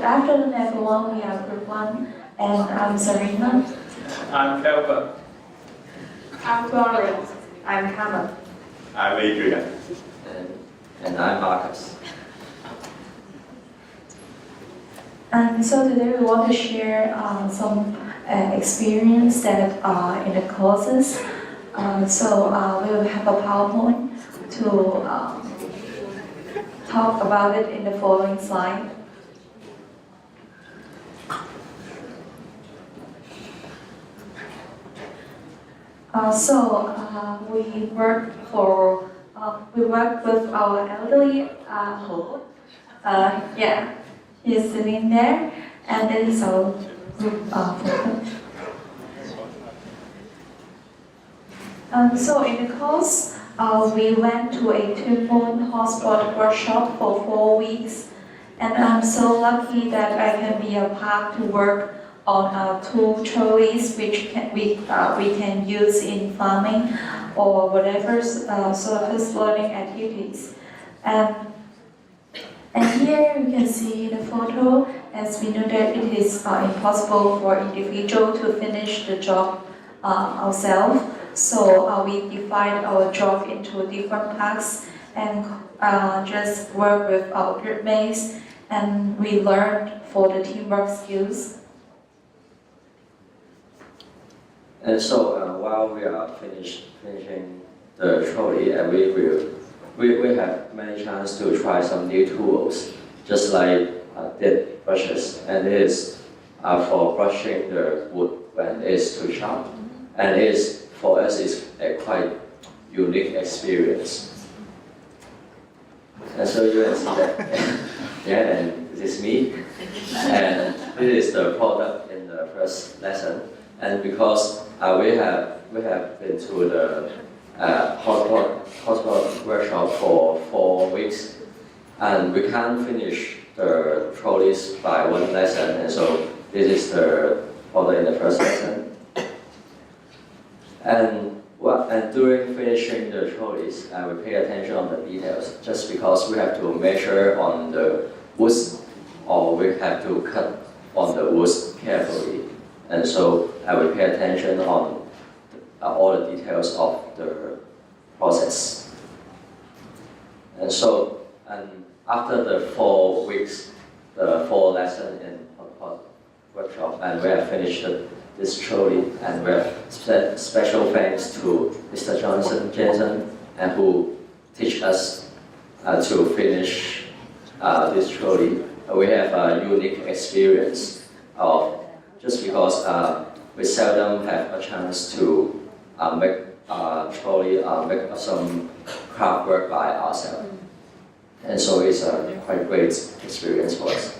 afternoon, everyone. We are Group 1, and I'm Serena. I'm Kelvin. I'm Florence. I'm Hannah. I'm Adrian. And I'm Marcus. And so today we want to share some experience that in the courses. We will have a PowerPoint to talk about it in the following slide. We work with our elderly Ho. He's sitting there, and this is our group photo. So in the course, we went to a 2-month Hotspot workshop for 4 weeks, and I'm so lucky that I can be a part to work on 2 trolleys which we can use in farming or whatever surface learning activities. And here you can see the photo, as we know that it is impossible for individual to finish the job ourselves. So we divide our job into different parts and just work with our group mates, and we learned for the teamwork skills. And so while we are finishing the trolley, and we have many chances to try some new tools, just like dip brushes, and it is for brushing the wood when it is too sharp, and it is for us is a quite unique experience. And so you can see that, and this is me, and this is the product in the first lesson. And because we have been to the Hotspot workshop for 4 weeks, and we can't finish the trolleys by 1 lesson, and so this is the product in the first lesson. And during finishing the trolleys, we pay attention on the details, just because we have to measure on the woods, or we have to cut on the woods carefully. And so I will pay attention on all the details of the process. And so, after the 4 weeks, the 4 lessons in Hotspot workshop, and we have finished this trolley, and we have special thanks to Mr. Jensen, and who teach us to finish this trolley. We have a unique experience of, just because we seldom have a chance to make trolley, make some craft work by ourselves. And so it's a quite great experience for us.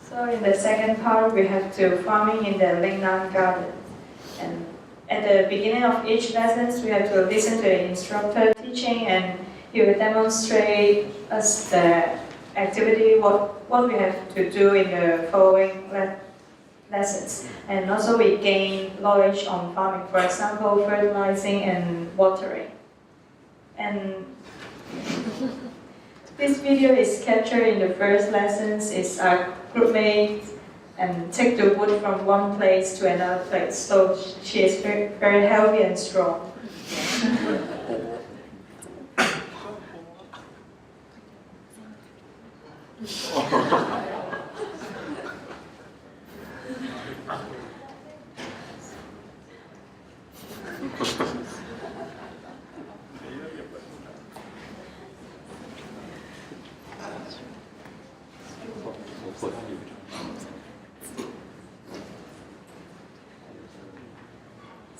So in the second part, we have to farming in the Lingnan Gardeners. And at the beginning of each lesson, we have to listen to the instructor teaching, and he will demonstrate us the activity, what we have to do in the following lessons. And also we gain knowledge on farming, for example, fertilizing and watering. And this video is captured in the first lessons. It's our groupmate and take the wood from one place to another place. So she is very, very healthy and strong.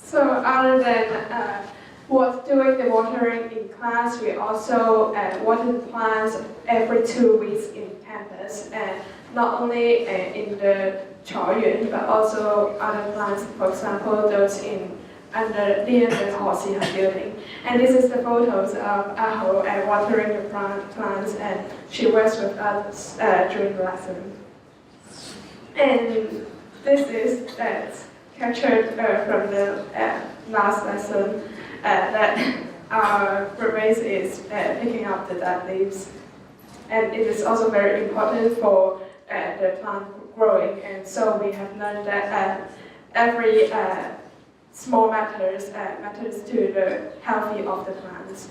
So other than doing the watering in class, we also water the plants every 2 weeks in campus, and not only in the Xiaohui, but also other plants, for example, those under near the Hotspot building. And this is the photos of Aho watering the plants, and she works with others during the lesson. And this is captured from the last lesson that our group is picking up the dead leaves. and it is also very important for the plant growing. And so we have learned that every small matters to the healthy of the plants.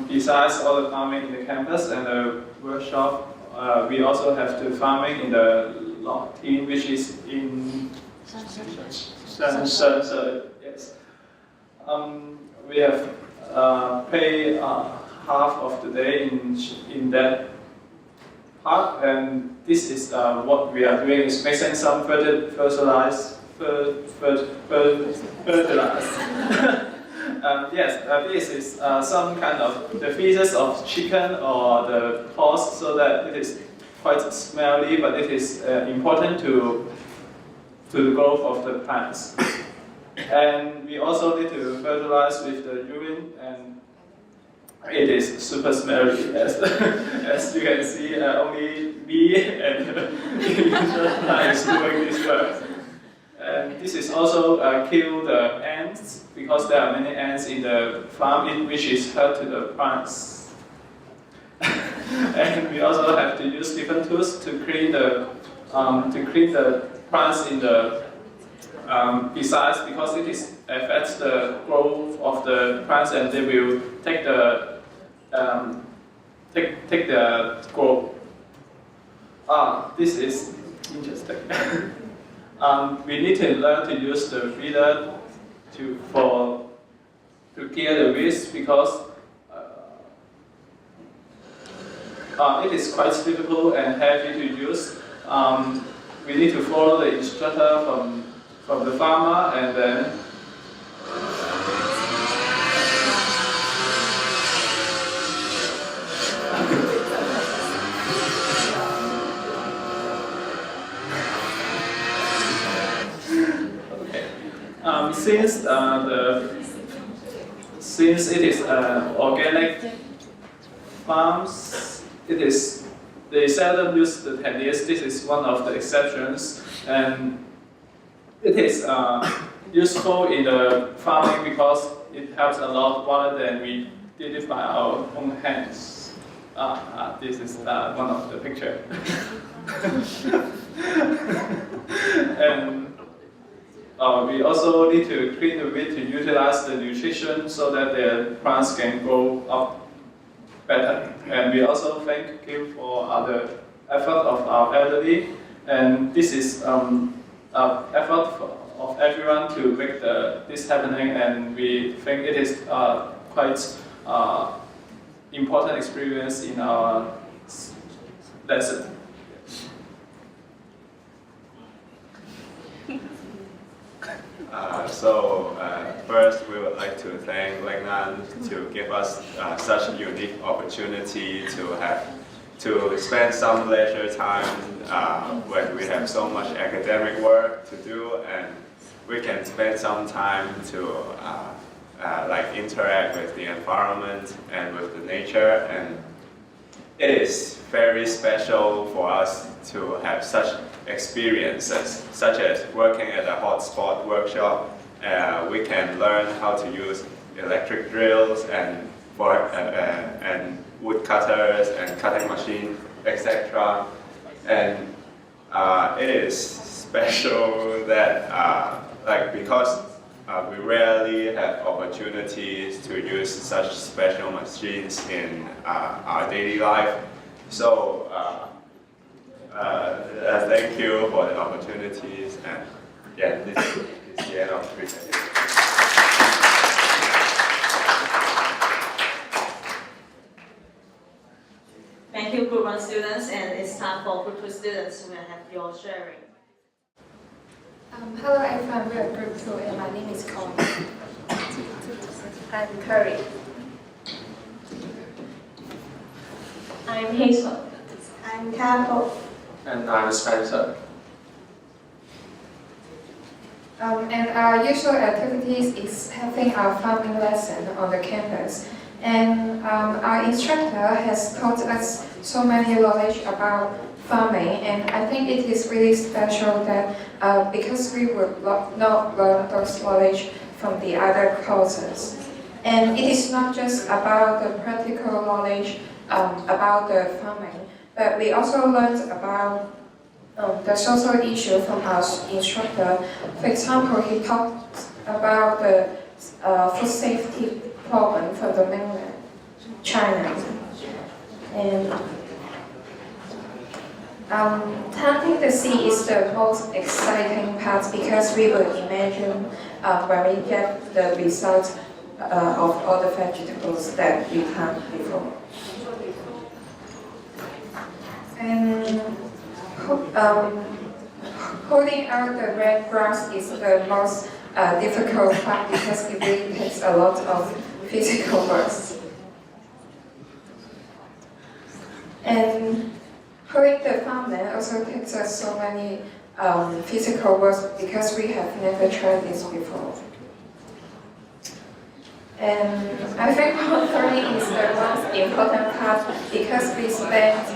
Besides all the farming in the campus and the workshop, we also have the farming in the lot team, which is in Jensen. Yes. We have paid half of the day in that part, and this is what we are doing is mixing some fertilizer. Yes, this is some kind of the feces of chicken or the horse, so that it is quite smelly, but it is important to the growth of the plants. And we also need to fertilize with the urine, and it is super smelly, as you can see. Only me and is doing this work. And this is also kill the ants, because there are many ants in the farm, which is hurt to the plants. And we also have to use different tools to clean the plants in the besides, because it is affects the growth of the plants, and they will take the take the growth. This is interesting. We need to learn to use the feeder to clear the weeds, because it is quite difficult and heavy to use. We need to follow the instructor from the farmer, and then since it is organic farms, they seldom use the techniques. This is one of the exceptions, and it is useful in the farming because it helps a lot rather than we did it by our own hands. This is one of the picture. And we also need to clean the weed to utilize the nutrition so that the plants can grow up better. And we also thank you for the effort of our elderly. And this is an effort of everyone to make this happening. And we think it is quite important experience in our lesson. First, we would like to thank Lingnan to give us such a unique opportunity to spend some leisure time when we have so much academic work to do, and we can spend some time to interact with the environment and with the nature. And it is very special for us to have such experiences, such as working at a Hotspot workshop. We can learn how to use electric drills and wood cutters and cutting machine, etc. And it is special that because we rarely have opportunities to use such special machines in our daily life. So thank you for the opportunities, and yeah, this is the end of the presentation. Thank you, Group 1 students, and it's time for Group 2 students who will have your sharing. Hello everyone, we are Group 2 and my name is Kwan. I'm Curry. I'm Hazel. I'm Capo. And I'm Spencer. And our usual activities is having our farming lesson on the campus. And our instructor has taught us so many knowledge about farming, and I think it is really special that because we would not learn those knowledge from the other courses. And it is not just about the practical knowledge about the farming, but we also learned about the social issue from our instructor. For example, he talked about the food safety problem from the mainland China. And planting the seed is the most exciting part because we will imagine when we get the results of all the vegetables that we planted before. And holding out the red grass is the most difficult part because it really takes a lot of physical work. And holding the farmland also takes us so many physical work because we have never tried this before. And I think monitoring is the most important part because we spend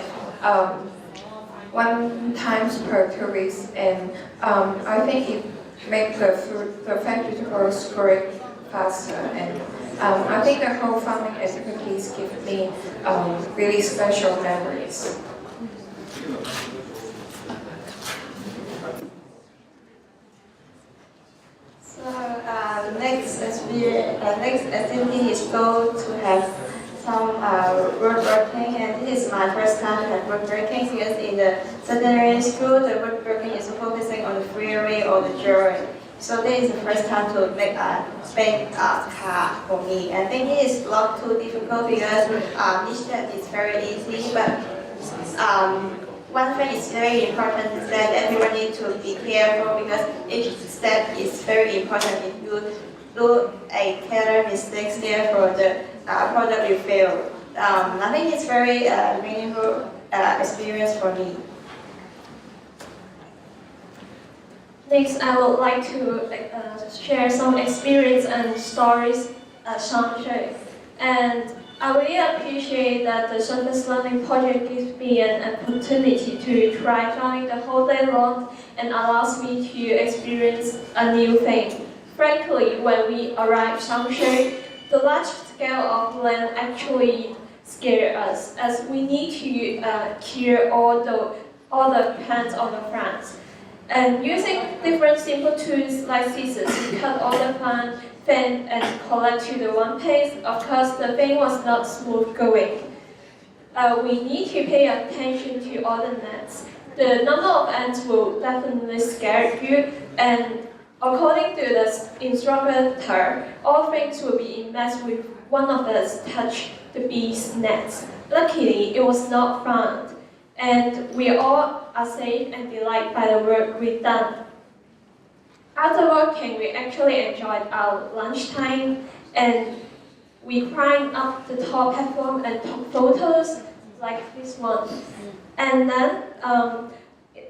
1 time per 2 weeks, and I think it makes the vegetables grow faster. And I think the whole farming activities give me really special memories. So the next activity is go to have some woodworking, and this is my first time to have woodworking because in the secondary school the woodworking is focusing on the theory or the drawing. So this is the first time to make a big car for me. I think it is not too difficult because each step is very easy, but one thing is very important is that everyone needs to be careful because each step is very important. If you do a careless mistake, therefore the product will fail. I think it's very meaningful experience for me. Next, I would like to share some experience and stories at Xiaohui. And I really appreciate that the surface learning project gives me an opportunity to try farming the whole day long and allows me to experience a new thing. Frankly, when we arrived at Xiaohui, the large scale of land actually scared us, as we need to clear all the plants on the front. And using different simple tools like scissors, we cut all the plant, fan, and collect to the one place. Of course, the thing was not smooth going. We need to pay attention to all the nets. The number of ants will definitely scare you, and according to the instructor, all things will be in mess with one of us touch the bee's nets. Luckily, it was not found, and we all are safe and delighted by the work we've done. After working, we actually enjoyed our lunchtime, and we climbed up the top platform and took photos like this one. And then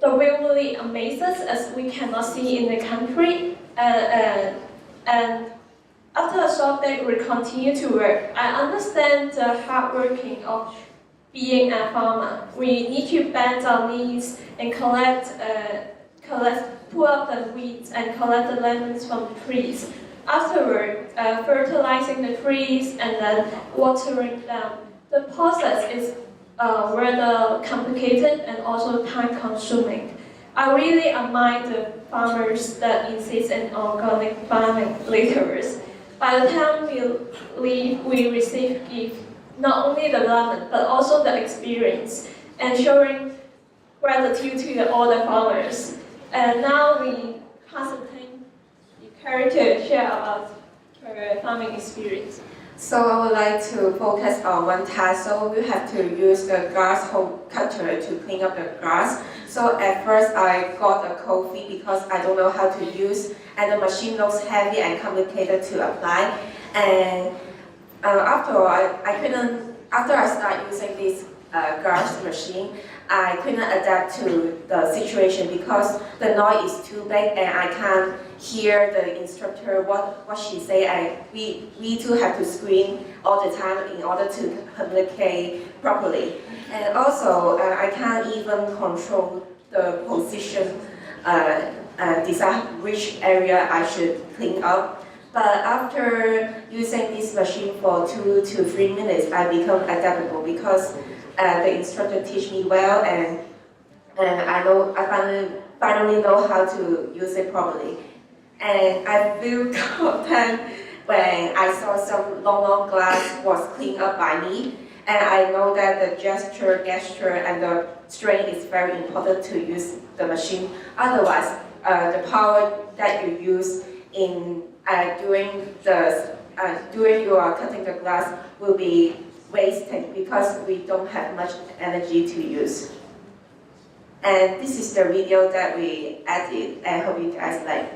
the view really amazes us as we cannot see in the country. And after a short break, we continue to work. I understand the hard working of being a farmer. We need to bend our knees and pull up the weeds and collect the lemons from the trees. Afterward, fertilizing the trees and then watering them. The process is rather complicated and also time-consuming. I really admire the farmers that insist on organic farming later. By the time we leave, we receive gifts, not only the lemon, but also the experience, and showing gratitude to all the farmers. And now we pass the time to Carrie to share about her farming experience. So I would like to focus on one task. So we have to use the grass hoe cutter to clean up the grass. So at first I got a cold feet because I don't know how to use, and the machine looks heavy and complicated to apply. And after I started using this grass machine, I couldn't adapt to the situation because the noise is too big and I can't hear the instructor what she say. We too have to scream all the time in order to communicate properly. And also I can't even control the position, decide which area I should clean up. But after using this machine for 2 to 3 minutes, I become adaptable because the instructor teach me well, and I finally know how to use it properly. And I feel content when I saw some long glass was cleaned up by me, and I know that the gesture, and the strain is very important to use the machine. Otherwise, the power that you use in during your cutting the glass will be wasted because we don't have much energy to use. And this is the video that we added. I hope you guys like.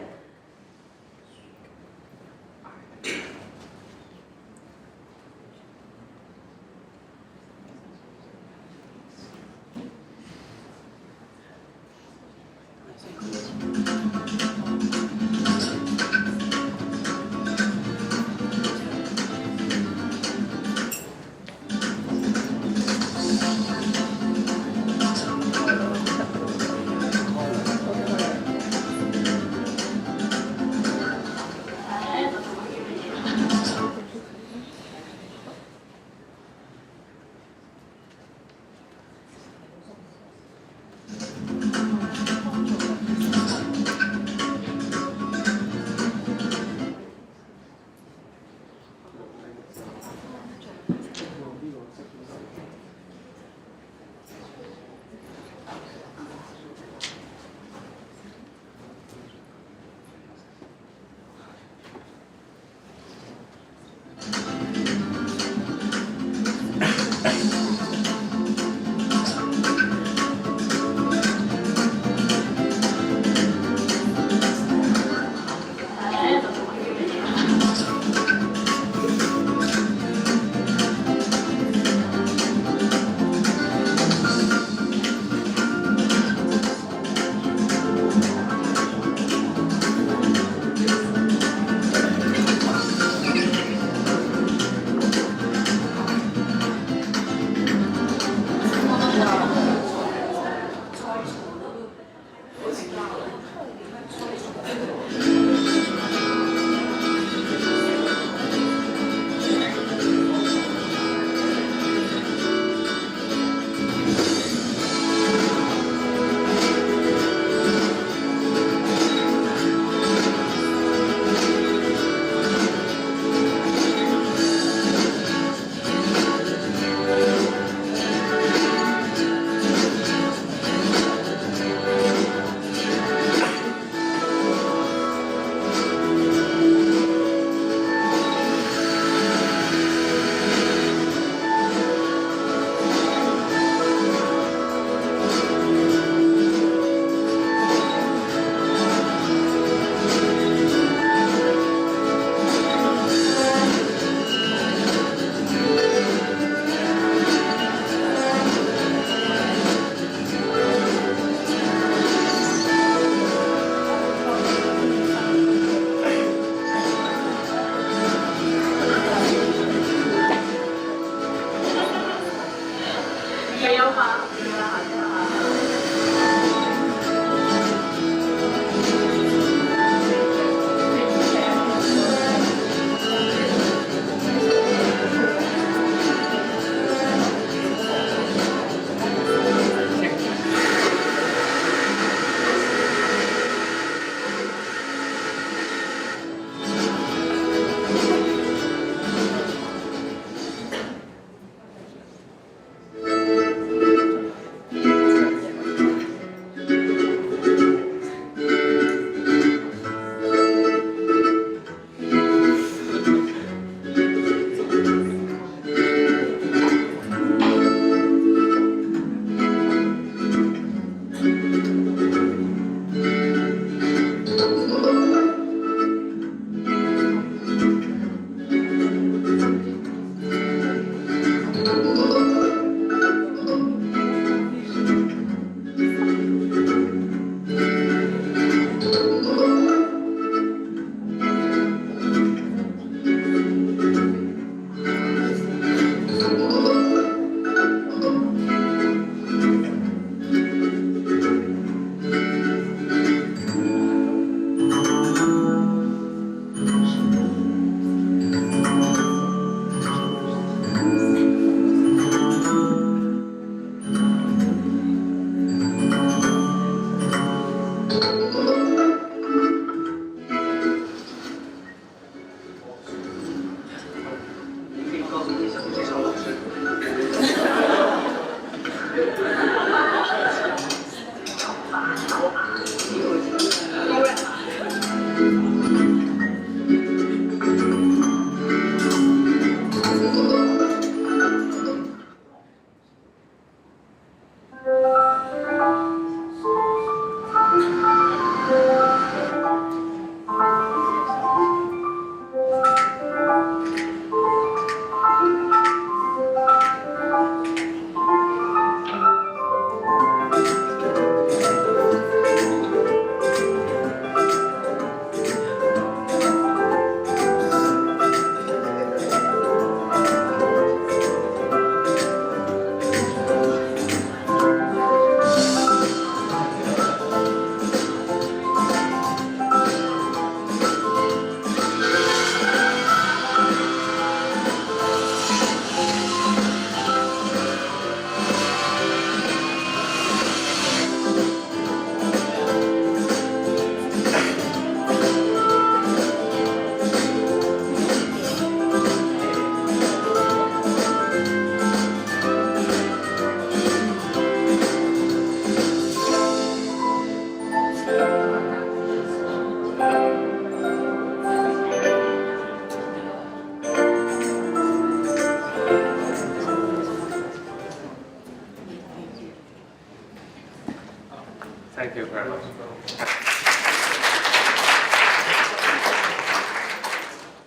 Thank you very much.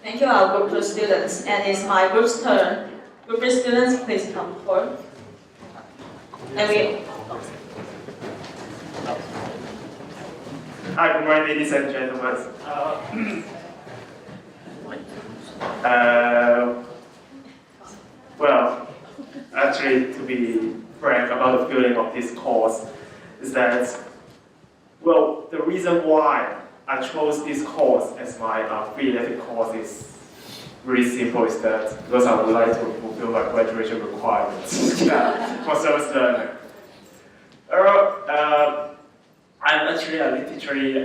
Thank you, our group 2 students. And it's my group's turn. Group 3 students, please come forward. And we. Hi, good morning, ladies and gentlemen. Well, actually, to be frank about the feeling of this course is that, well, the reason why I chose this course as my free-elective course is really simple, is that because I would like to fulfill my graduation requirements for service learning. I'm actually a literary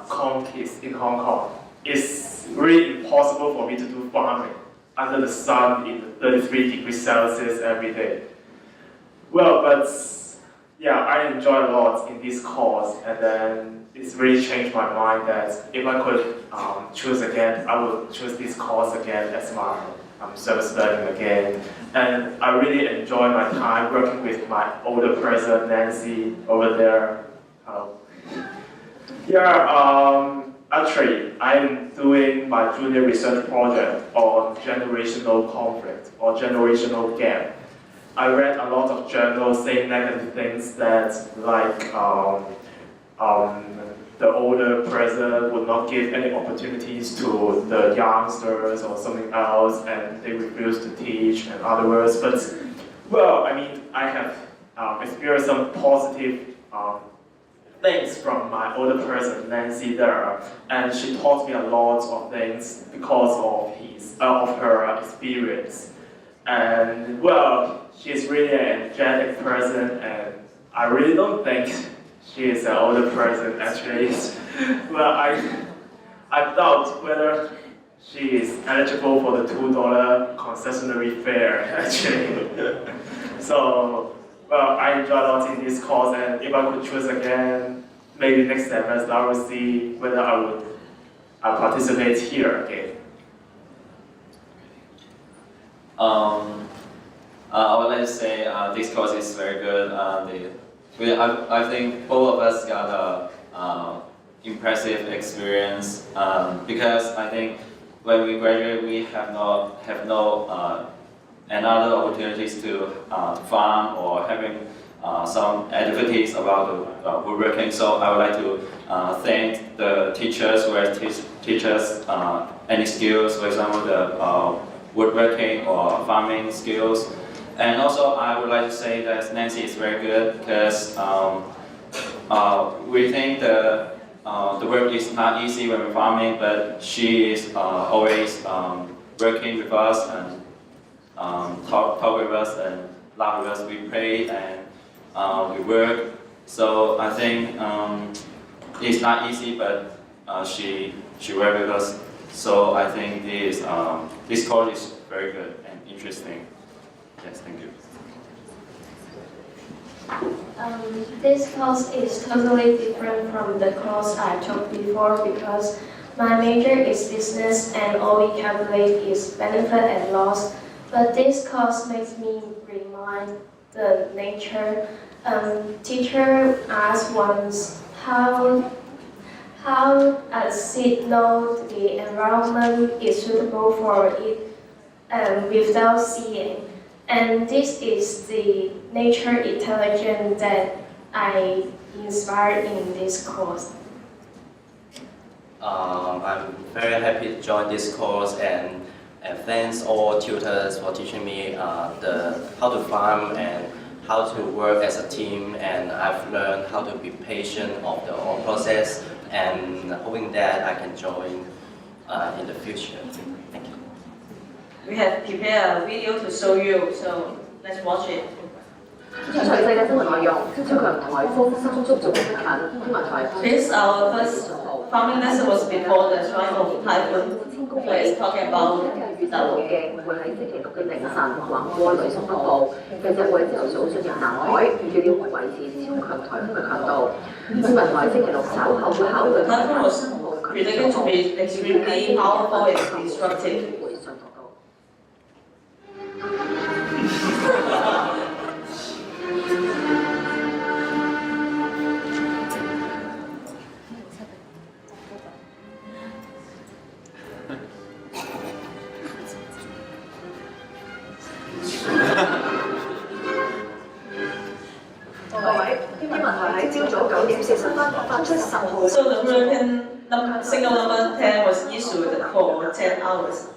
conquist in Hong Kong. It's really impossible for me to do farming under the sun in 33 degrees Celsius every day. Well, but yeah, I enjoy a lot in this course, and then it's really changed my mind that if I could choose again, I would choose this course again as my service learning again. And I really enjoy my time working with my older person, Nancy, over there. Actually, I'm doing my junior research project on generational conflict or generational gap. I read a lot of journals saying negative things that, like, the older person would not give any opportunities to the youngsters or something else, and they refuse to teach and other words. But, well, I mean, I have experienced some positive things from my older person, Nancy, there, and she taught me a lot of things because of her experience. And, well, she's really an energetic person, and I really don't think she is an older person, actually. Well, I doubt whether she is eligible for the $2 concessionary fare, actually. So, well, I enjoy a lot in this course, and if I could choose again, maybe next semester I will see whether I would participate here again. I would like to say this course is very good. I think both of us got a impressive experience because I think when we graduate, we have no another opportunities to farm or having some activities about the woodworking. So I would like to thank the teachers who have teach us any skills, for example, the woodworking or farming skills. And also I would like to say that Nancy is very good because we think the work is not easy when we're farming, but she is always working with us and talk with us and laugh with us. We play and we work. So I think it's not easy, but she works with us. So I think this course is very good and interesting. Yes, thank you. This course is totally different from the course I took before because My major is business and all we calculate is benefit and loss. But this course makes me remind the nature. Teacher asked once how a seed know the environment is suitable for it without seeing. And this is the nature intelligence that I inspired in this course. I'm very happy to join this course and thanks all tutors for teaching me how to farm and how to work as a team, and I've learned how to be patient of the whole process, and hoping that I can join in the future. Thank you. We have prepared a video to show you, so let's watch it. 詳細嘅生活內容，超強颱風生速逐近天文台。This our first farming lesson was before the strike of typhoon. So it's talking about 預測路徑會喺星期六嘅凌晨橫過呂宋北部，並且會朝早進入南海，預料會維持超強颱風嘅強度。天文台星期六稍後會考慮 typhoon was predicted to be extremely powerful and destructive. So the Hurricane signal number 10 was issued for 10 hours.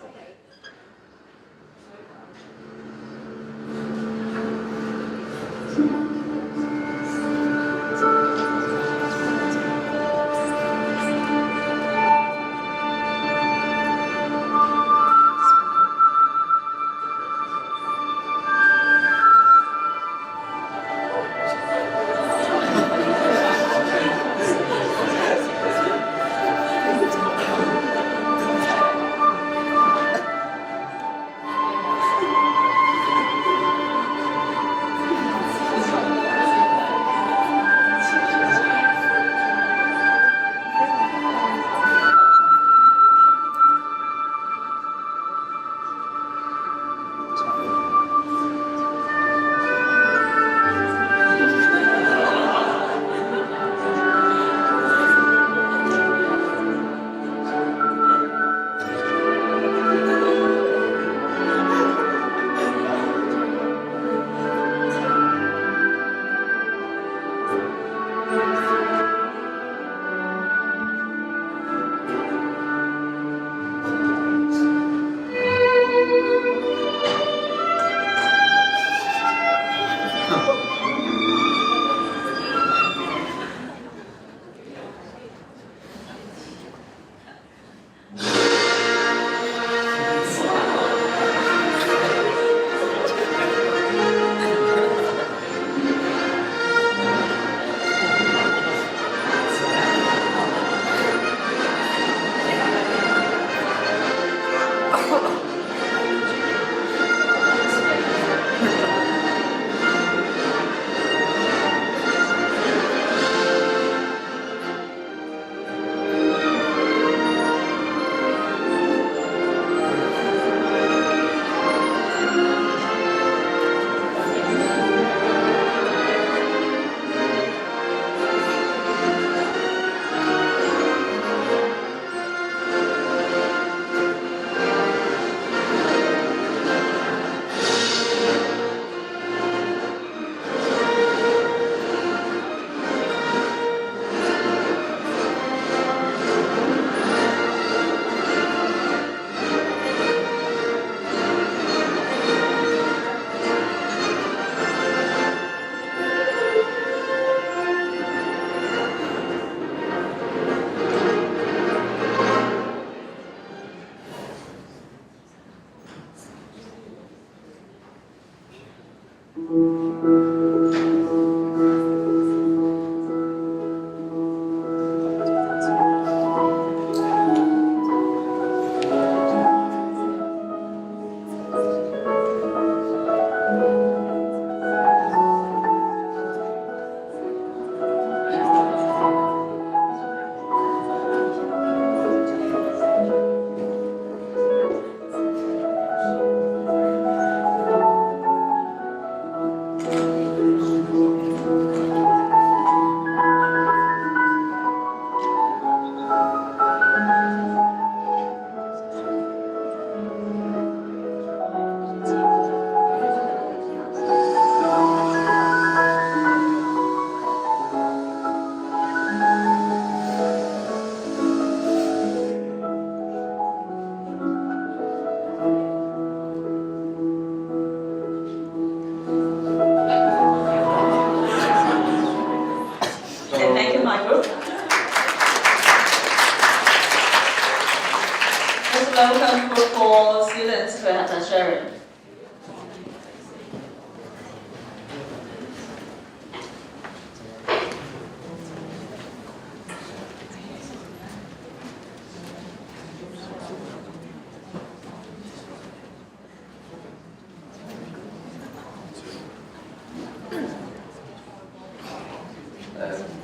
welcome Group 4 students to have a sharing.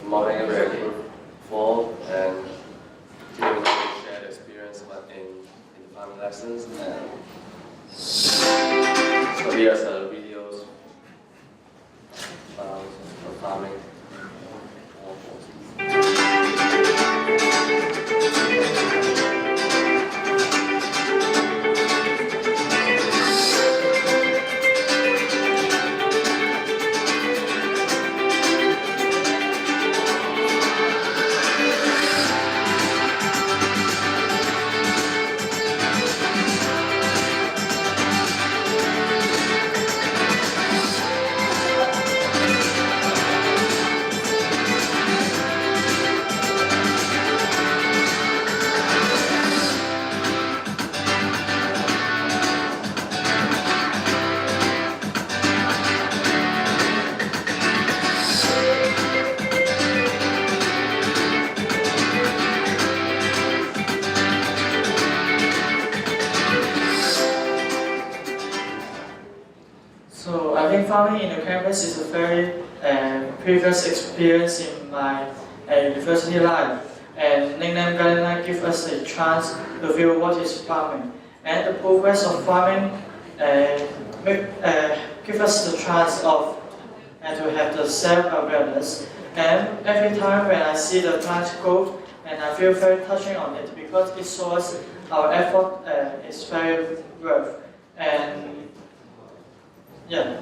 Morning, everybody. For and giving shared experience in farming lessons and so here's the videos of farming. So I think farming in the campus is a very previous experience in my university life. And Lingnan Gardeners gives us a chance to feel what is farming. And the progress of farming give us the chance of to have the self-awareness. And every time when I see the plant grow, and I feel very touching on it because it shows our effort is very worth. And yeah.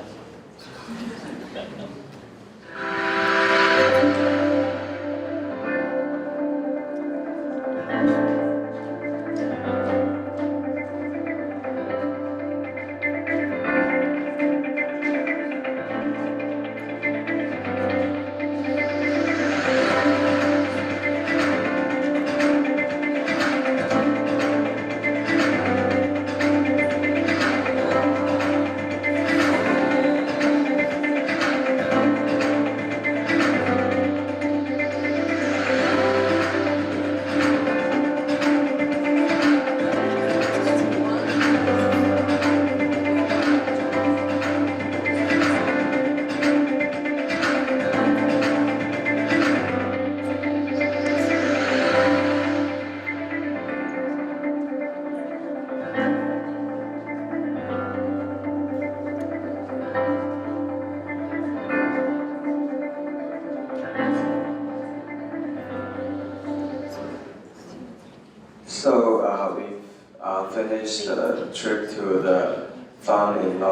So we finished the trip to the farm in the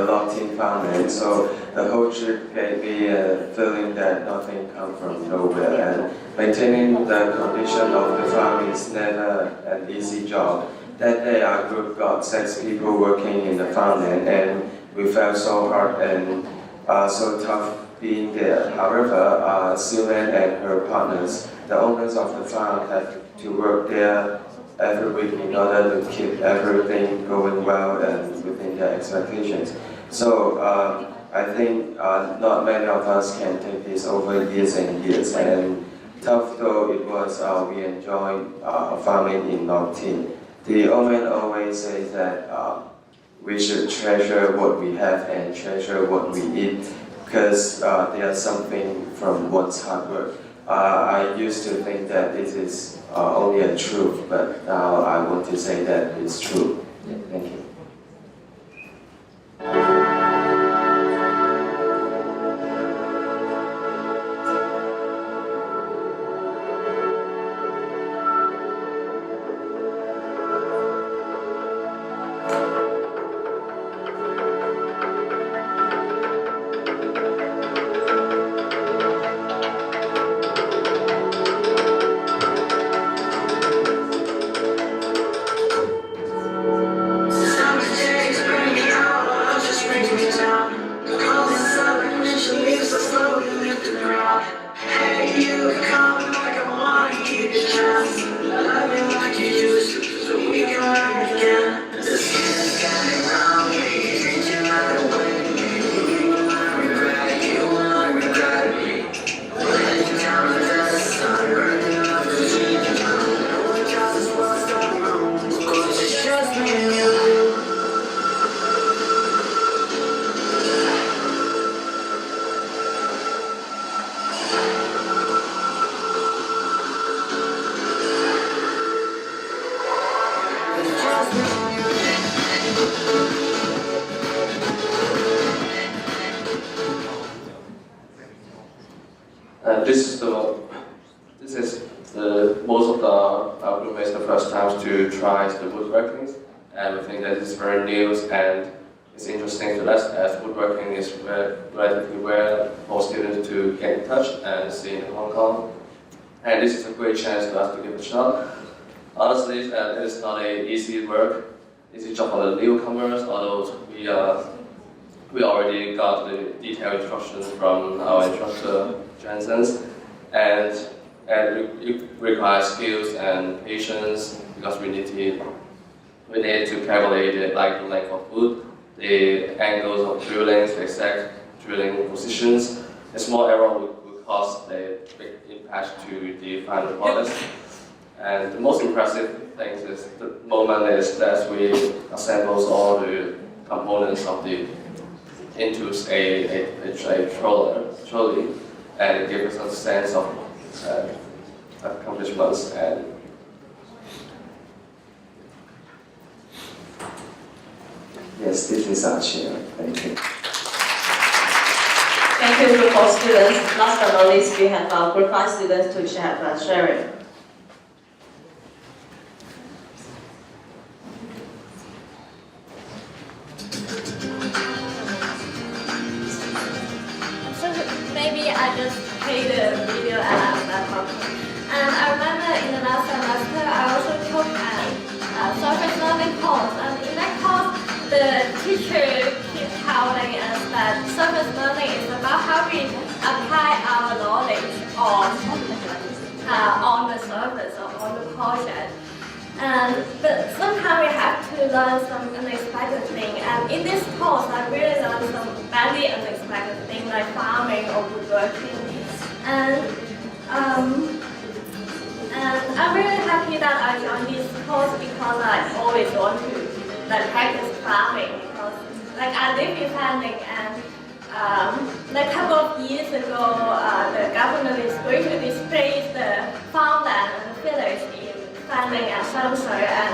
Lockton farmland. So the whole trip gave me a feeling that nothing comes from nowhere, and maintaining the condition of the farm is never an easy job. That day our group got 6 people working in the farmland, and we felt so hard and so tough being there. However, Seung and her partners, the owners of the farm, had to work there every week in order to keep everything going well and within their expectations. So I think not many of us can take this over years and years. And tough though it was, we enjoyed farming in Lockton. The owner always says that we should treasure what we have and treasure what we eat, because there's something from one's hard work. I used to think that this is only a truth, but now I want to say that it's true. Yeah, thank you. This is the most of our roommates the first time to try the woodworking, and we think that it's very new and it's interesting to us as woodworking is relatively rare for students to get in touch and see in Hong Kong. And this is a great chance for us to give it a shot. Honestly, it is not an easy job for the newcomers, although we already got the detailed instructions from our instructor, Jensen, and it requires skills and patience because we need to calculate the length of wood, the angles of drillings, the exact drilling positions. A small error would cause a big impact to the final product. And the most impressive thing is the moment is that we assemble all the components of into a trolley, and it gives us a sense of accomplishments. And yes, this is our chair. Thank you. Thank you, group of students. Last but not least, we have our group 5 students to sharing. Maybe I just played the video and I'm not talking. And I remember in the last semester I also took a surface learning course, and in that course the teacher kept telling us that surface learning is about how we apply our knowledge on the surface or on the project. But sometimes we have to learn some unexpected thing. And in this course, I really learned some very unexpected things like farming or woodworking. And I'm really happy that I joined this course because I always want to practice farming. Because I live in Fanning, and a couple of years ago, the government is going to displace the farmland and the village in Fanning and Seung, and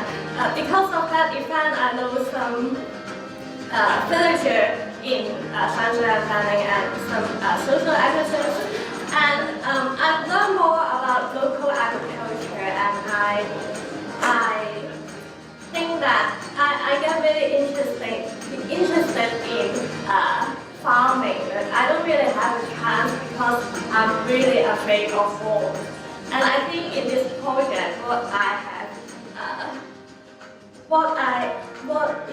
because of that event, I know some villagers in Seung and Fanning and some social activists, and I've learned more about local agriculture, and I think that I get really interested in farming, but I don't really have a chance because I'm really afraid of war. And I think in this project, what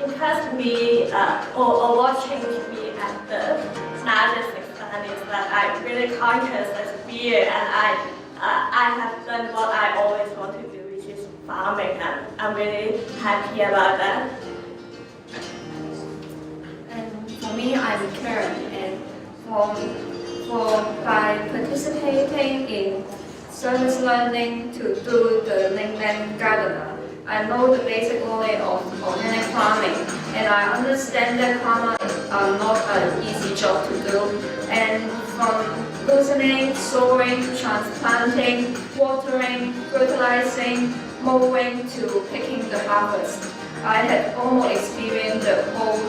impressed me or what changed me at the largest extent is that I'm really conscious as fear, and I have done what I always want to do, which is farming, and I'm really happy about that. And for me, I'm Karen, and by participating in service learning to do the Lingnan Gardener, I know the basic knowledge of organic farming, and I understand that farming is not an easy job to do. And from loosening, sowing, transplanting, watering, fertilizing, mowing to picking the harvest, I had almost experienced the whole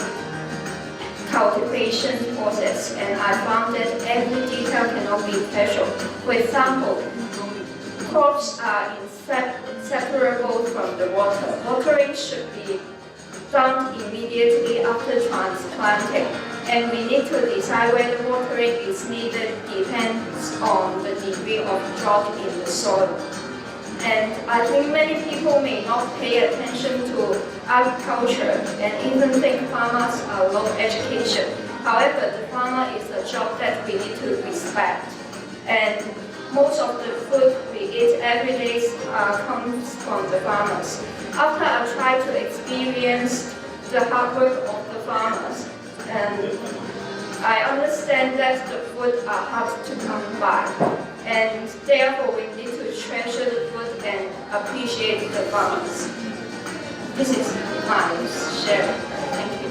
cultivation process, and I found that every detail cannot be casual. For example, crops are inseparable from the water. Watering should be done immediately after transplanting, and we need to decide whether watering is needed depends on the degree of drought in the soil. And I think many people may not pay attention to agriculture and even think farmers are low education. However, the farmer is a job that we need to respect. And most of the food we eat every day comes from the farmers. After I tried to experience the hard work of the farmers, and I understand that the food are hard to come by, and therefore we need to treasure the food and appreciate the farmers. This is my sharing. Thank you.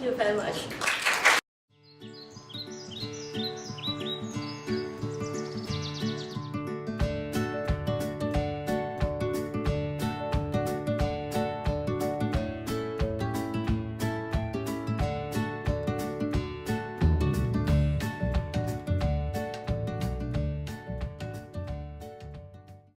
you very much.